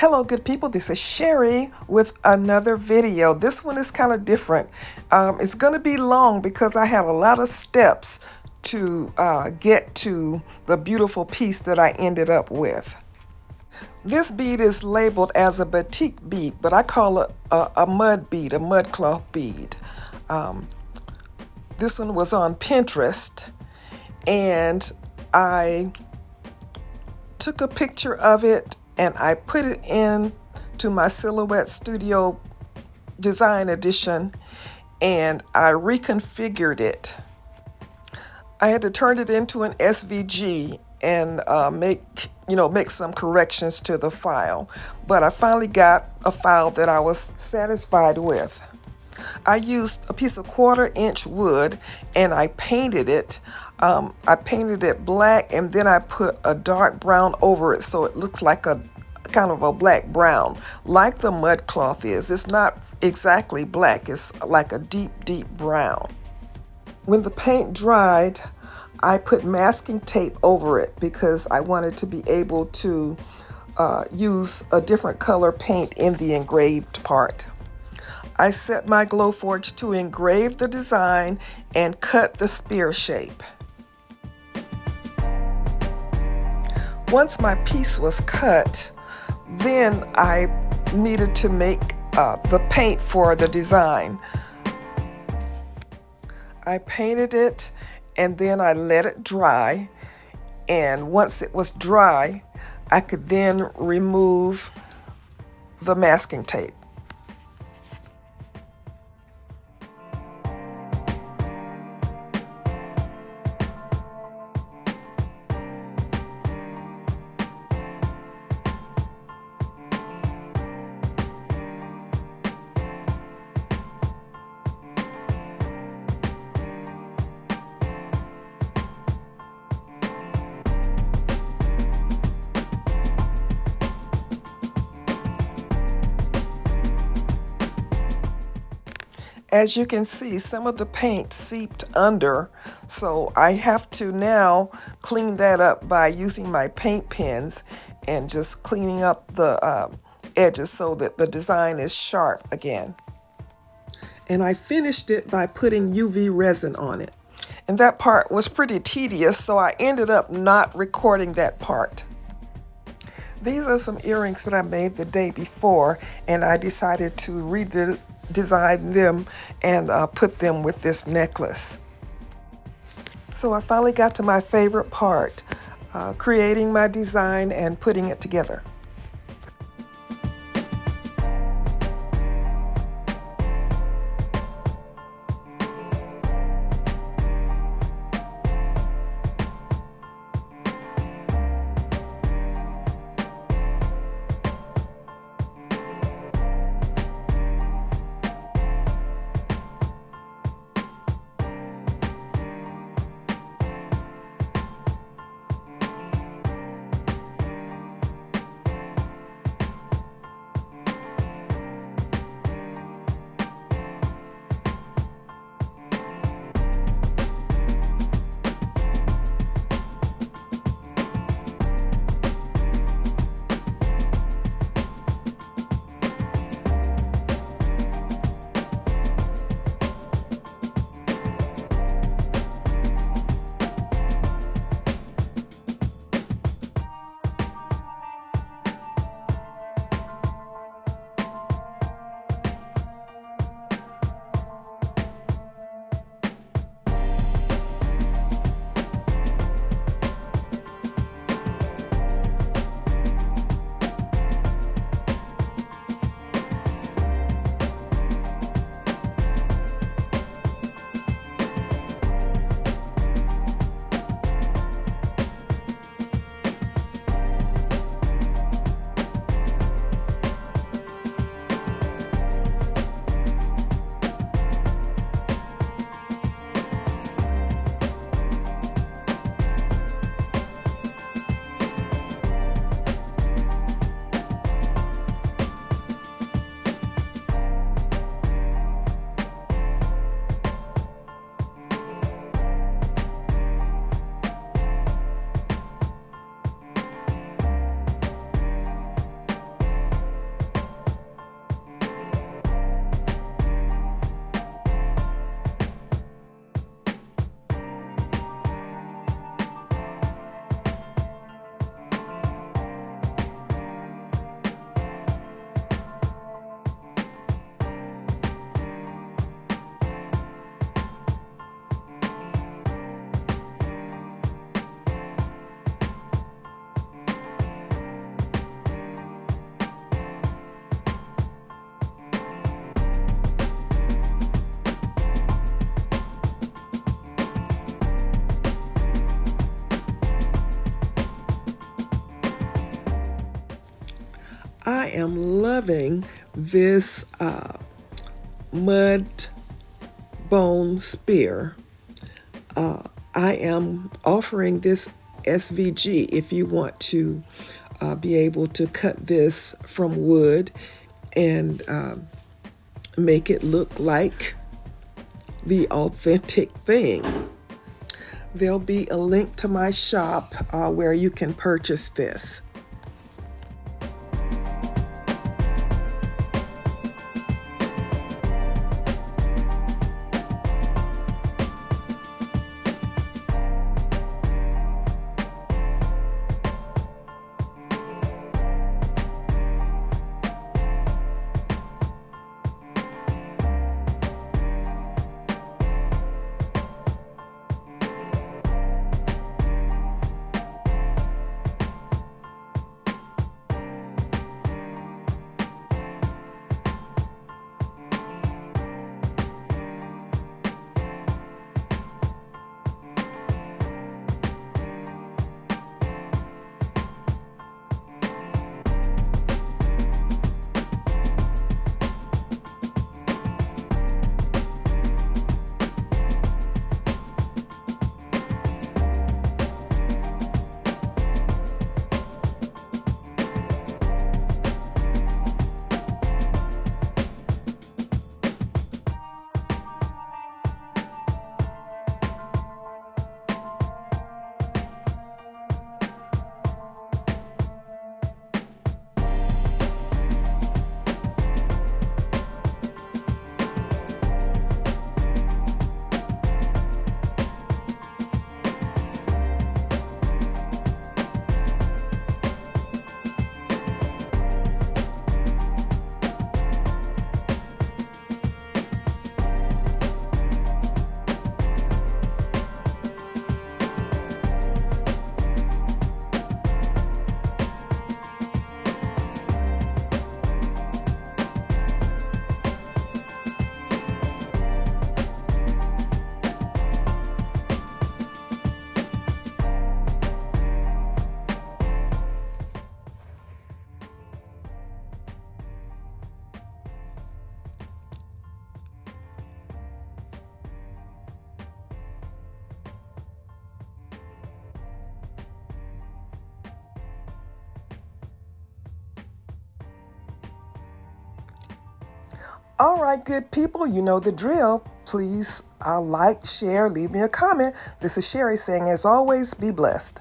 Hello, good people. This is Sherry with another video. This one is kind of different. It's going to be long because I have a lot of steps to get to the beautiful piece that I ended up with. This bead is labeled as a batik bead, but I call it a mud bead, a mud cloth bead. This one was on Pinterest, and I took a picture of it and I put it in to my Silhouette Studio Design Edition, and I reconfigured it. I had to turn it into an SVG and make some corrections to the file, but I finally got a file that I was satisfied with. I used a piece of 1/4 inch wood and I painted it. I painted it black, and then I put a dark brown over it so it looks like a kind of a black brown, like the mud cloth is. It's not exactly black, it's like a deep brown. When the paint dried, I put masking tape over it because I wanted to be able to use a different color paint in the engraved part. I set my Glowforge to engrave the design and cut the spear shape. Once my piece was cut, then I needed to make the paint for the design. I painted it and then I let it dry, and once it was dry, I could then remove the masking tape. As you can see, some of the paint seeped under, so I have to now clean that up by using my paint pens and just cleaning up the edges so that the design is sharp again. And I finished it by putting UV resin on it. And that part was pretty tedious, so I ended up not recording that part. These are some earrings that I made the day before, and I decided to redesign them and put them with this necklace. So I finally got to my favorite part, creating my design and putting it together. I am loving this mud bone spear. I am offering this SVG if you want to be able to cut this from wood and make it look like the authentic thing. There'll be a link to my shop where you can purchase this. All right, good people, you know the drill. Please like, share, leave me a comment. This is Sherry saying, as always, be blessed.